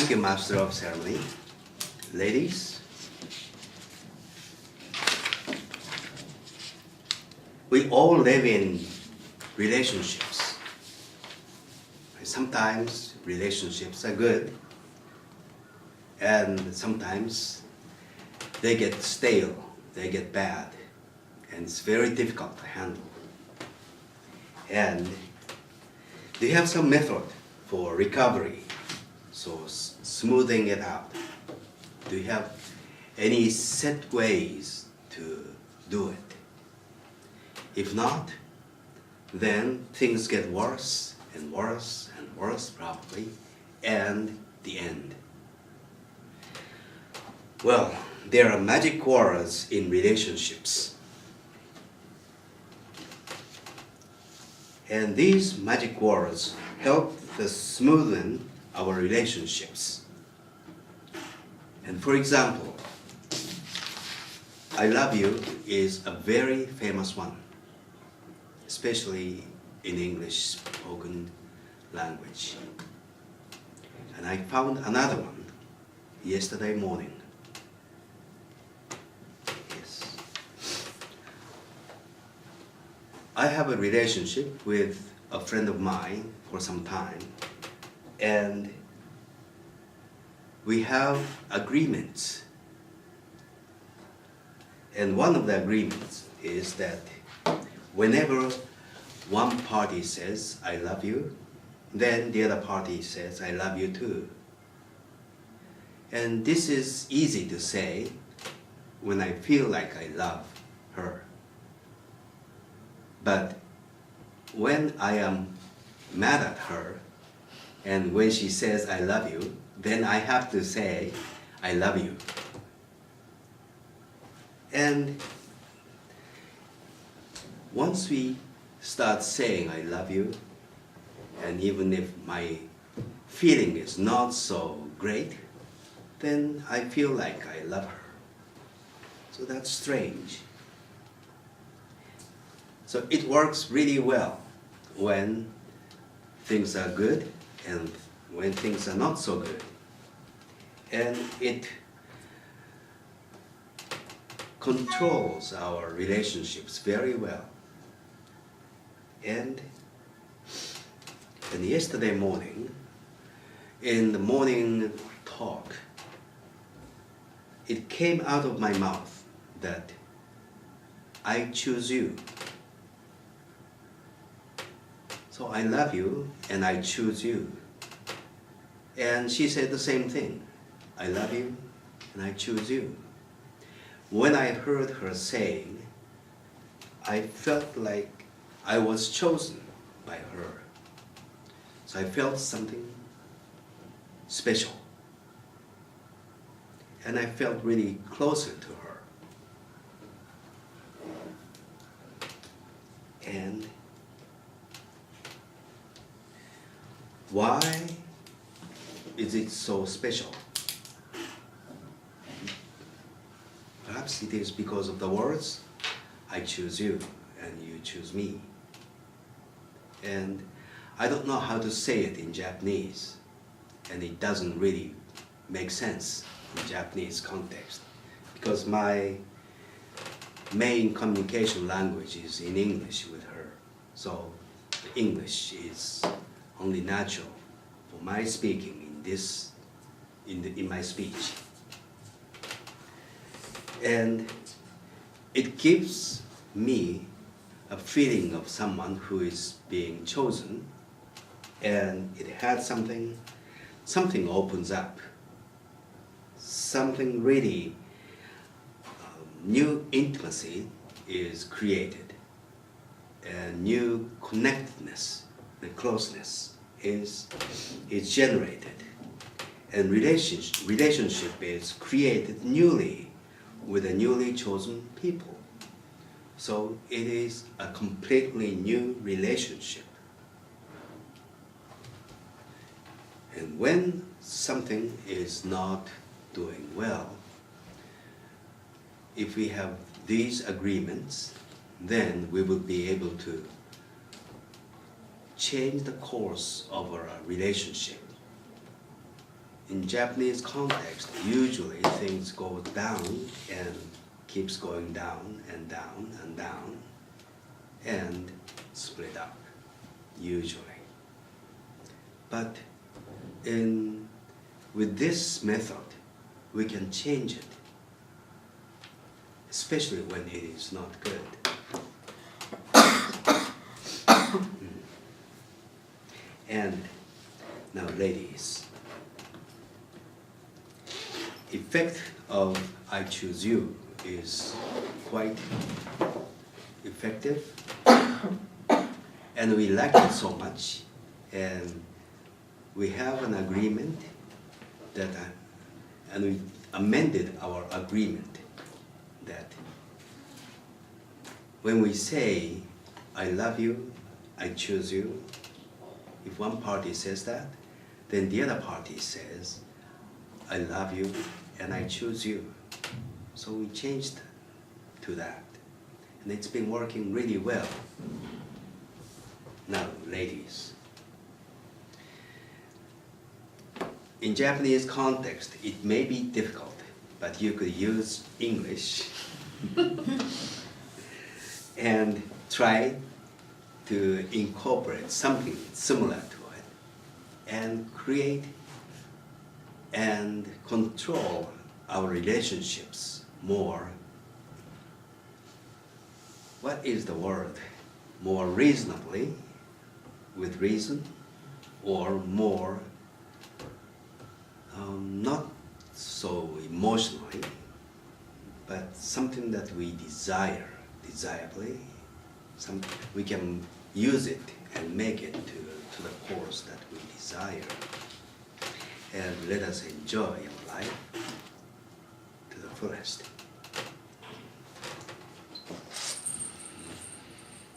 Thank you, Master of Ceremony. Ladies, we all live in relationships. Sometimes relationships are good, and sometimes they get stale, they get bad, and it's very difficult to handle. And do you have some method for recovery, so smoothing it out? Do you have any set ways to do it? If not, then things get worse and worse and worse probably, and the end. Well, there are magic words in relationships. And these magic words help to smoothen our relationships. And for example, I love you is a very famous one, especially in English spoken language. And I found another one yesterday morning. Yes. I have a relationship with a friend of mine for some time, and we have agreements. And one of the agreements is that whenever one party says, I love you, then the other party says, I love you too. And this is easy to say when I feel like I love her. But when I am mad at her, and when she says, I love you, then I have to say, I love you. And once we start saying, I love you, and even if my feeling is not so great, then I feel like I love her. So that's strange. So it works really well when things are good and when things are not so good. And it controls our relationships very well. And yesterday morning, in the morning talk, it came out of my mouth that I choose you. So I love you and I choose you. And she said the same thing. I love you and I choose you. When I heard her saying, I felt like I was chosen by her. So I felt something special. And I felt really closer to her. And why is it so special? Perhaps it is because of the words, I choose you and you choose me. And I don't know how to say it in Japanese, and it doesn't really make sense in Japanese context, because my main communication language is in English with her. So English is only natural for my speaking in my speech. And it gives me a feeling of someone who is being chosen, and it had something opens up, something really new intimacy is created, and new connectedness and closeness is generated, and relationship is created newly with a newly chosen people. So it is a completely new relationship. And when something is not doing well, if we have these agreements, then we will be able to change the course of our relationship. in Japanese context, usually things go down and keeps going down and down and down and split up, usually. But with this method, we can change it, especially when it is not good. And now, ladies, effect of I choose you is quite effective, and we like it so much, and we have an agreement that, and we amended our agreement that when we say I love you, I choose you, if one party says that, then the other party says I love you and I choose you. So we changed to that, and it's been working really well. Now, ladies, in Japanese context, it may be difficult, but you could use English and try to incorporate something similar to it and create and control our relationships more. What is the word? More reasonably, with reason, or more not so emotionally, but something that we desire, desirably. We can use it and make it to the course that we desire. And let us enjoy our life to the fullest.